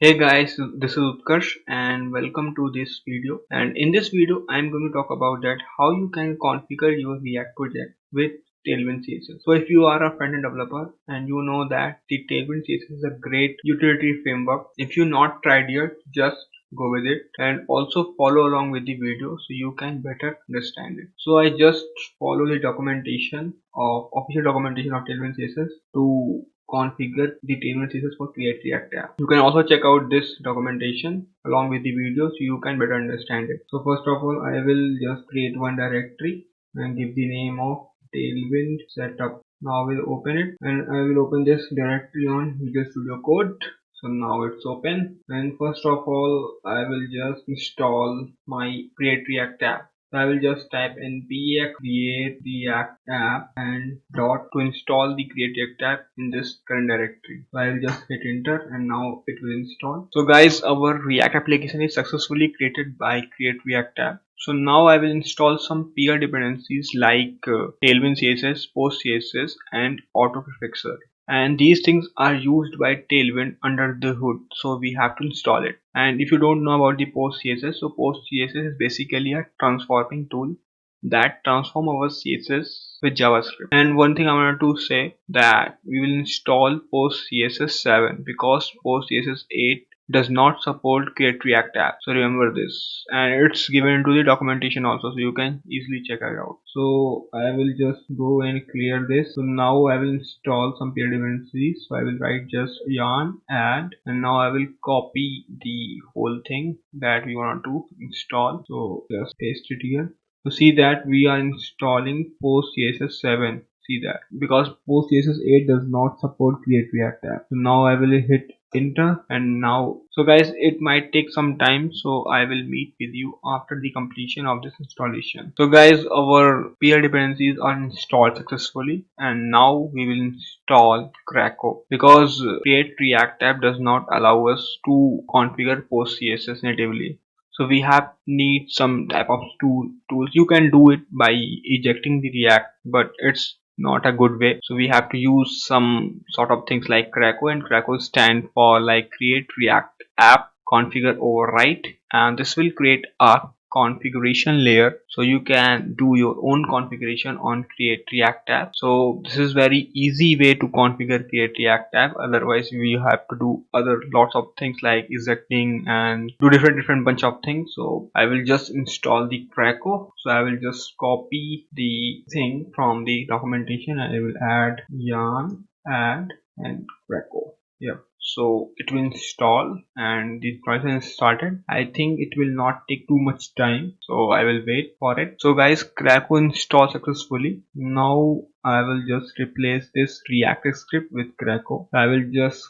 Hey guys, this is Utkarsh and welcome to this video. And in this video, I'm going to talk about that how you can configure your React project with Tailwind CSS. So if you are a front-end developer and you know that the Tailwind CSS is a great utility framework, if you not tried yet, just go with it and also follow along with the video so you can better understand it. So I just follow the documentation of official documentation of Tailwind CSS to configure the Tailwind CSS for Create React app. You can also check out this documentation along with the video so you can better understand it. So first of all, I will just create one directory and give the name of Tailwind setup. Now I will open it and I will open this directory on Visual Studio Code. So now it's open, and first of all I will just install my Create React app. So I will just type npx create react app and dot to install the create react app in this current directory. So I will just hit enter and now it will install. So guys, our React application is successfully created by Create React app. So now I will install some peer dependencies like Tailwind CSS, Post CSS and Auto Prefixer. And these things are used by Tailwind under the hood, so we have to install it. And if you don't know about the Post CSS, so Post CSS is basically a transforming tool that transform our CSS with JavaScript. And one thing I wanted to say that we will install Post CSS 7 because Post CSS 8 does not support Create React app. So remember this, and it's given into the documentation also, so you can easily check it out. So I will just go and clear this. So now I will install some peer dependencies. So I will write just yarn add, and now I will copy the whole thing that we want to install. So just paste it here. So see that we are installing Post CSS 7. See that because Post CSS 8 does not support Create React app. So now I will hit enter, and now so guys, it might take some time, so I will meet with you after the completion of this installation. So guys, our peer dependencies are installed successfully, and now we will install Krakow because Create React app does not allow us to configure Post CSS natively. So we have need some type of tools. You can do it by ejecting the React, but it's not a good way. So we have to use some sort of things like Krakow, and Krakow stand for like create react app configure override, and this will create a configuration layer so you can do your own configuration on Create React app. So this is very easy way to configure Create React app. Otherwise we have to do other lots of things like ejecting and do different bunch of things. So I will just install the Krakow. So I will just copy the thing from the documentation and I will add yarn add and Krakow. Yeah, so it will install and the installation is started. I think it will not take too much time, so I will wait for it. So guys, Krakow installed successfully. Now I will just replace this React script with Krakow. I will just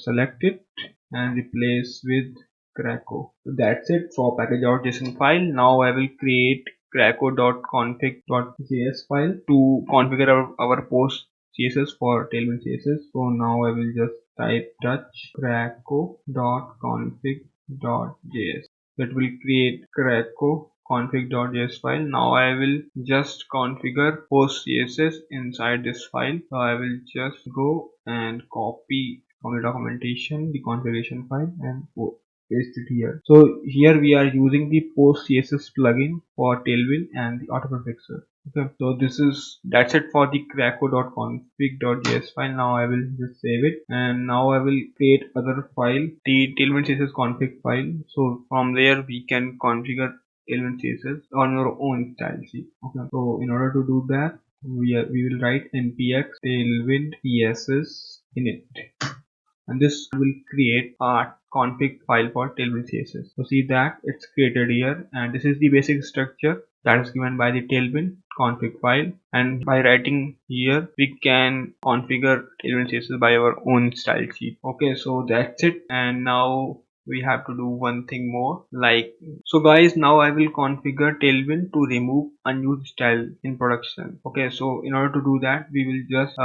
select it and replace with Krakow. So that's it for package.json file. Now I will create krakow.config.js file to configure our post CSS for Tailwind CSS. So now I will just type touch krakow.config.js. That will create Krakow config.js file. Now I will just configure post CSS inside this file. So I will just go and copy from the documentation the configuration file and paste it here. So here we are using the post CSS plugin for Tailwind and the auto prefixer. Okay, so that's it for the krakow.config.js file. Now I will just save it, and now I will create other file, the Tailwind CSS config file. So from there we can configure Tailwind CSS on your own style sheet. Okay, so in order to do that, we will write npx tailwind css init, and this will create a config file for Tailwind CSS. So see that it's created here, and this is the basic structure that is given by the Tailwind config file, and by writing here we can configure Tailwind CSS by our own style sheet. Okay, so that's it, and now we have to do one thing more. So guys, now I will configure Tailwind to remove unused style in production. Okay, so in order to do that, we will just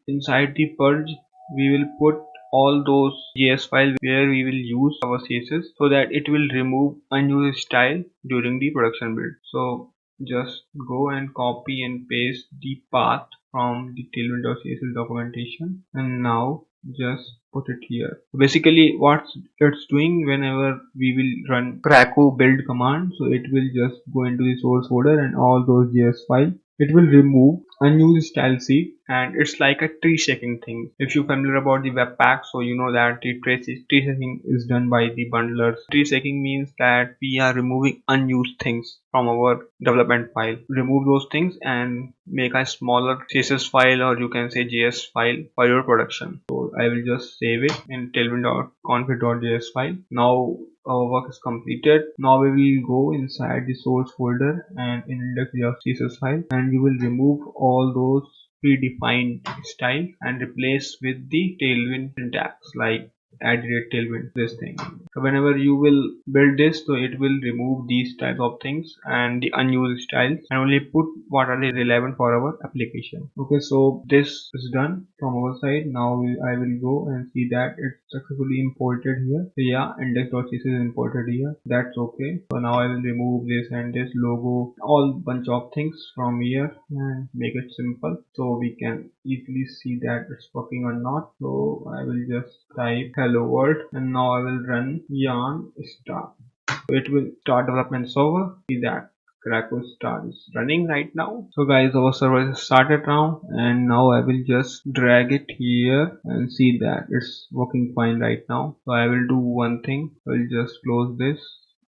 inside the purge we will put all those JS files where we will use our CSS so that it will remove unused style during the production build. So just go and copy and paste the path from the Tailwind.css documentation, and now just put it here. Basically what it's doing, whenever we will run Krakow build command, so it will just go into the source folder and all those JS files. It will remove unused style seed, and it's like a tree shaking thing. If you're familiar about the webpack, so you know that the tree shaking is done by the bundlers. Tree shaking means that we are removing unused things from our development file. Remove those things and make a smaller CSS file, or you can say JS file for your production. So I will just save it in tailwind.config.js file. Now our work is completed. Now we will go inside the source folder and in index.css file, and we will remove all those predefined style and replace with the tailwind syntax like @tailwind, this thing. So whenever you will build this, so it will remove these type of things and the unused styles and only put what are relevant for our application. Okay, so this is done from our side. Now I will go and see that it's successfully imported here. So yeah, index.css is imported here. That's okay. So now I will remove this and this logo, all bunch of things from here and make it simple so we can easily see that it's working or not. So I will just type hello world and now I will run yarn start. So it will start development server. See that Krakow start is running right now. So guys, our server is started now, and now I will just drag it here and see that it's working fine right now. So I will do one thing. I will just close this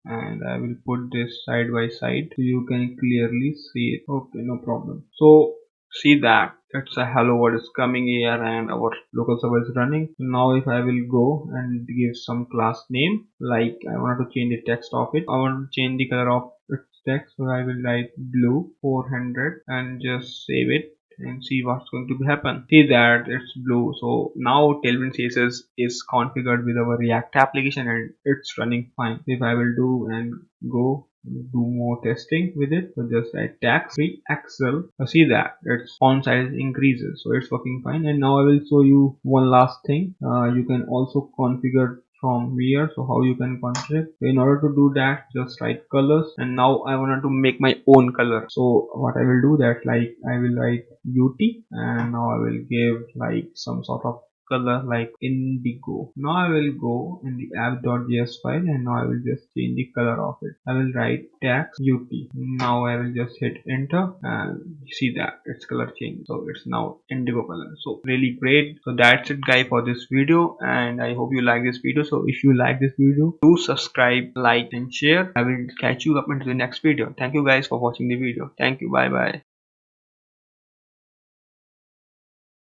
and I will put this side by side so you can clearly see it. Okay, no problem. So see that it's a hello world is coming here and our local server is running. Now if I will go and give some class name, like I want to change the text of it, I want to change the color of its text, so I will write blue 400 and just save it and see what's going to happen. See that it's blue. So now Tailwind CSS is configured with our React application and it's running fine. If I will do and go do more testing with it, so just write tax free axle. See that its font size increases, so it's working fine. And now I will show you one last thing. You can also configure from here. So how you can configure, in order to do that, just write colors, and now I wanted to make my own color. So what I will do that, like I will write UT and now I will give like some sort of color like indigo. Now I will go in the app.js file and now I will just change the color of it. I will write tax UT. Now I will just hit enter and see that its color changed. So it's now indigo color. So really great. So that's it guys for this video, and I hope you like this video. So if you like this video, do subscribe, like and share. I will catch you up into the next video. Thank you guys for watching the video. Thank you. Bye bye.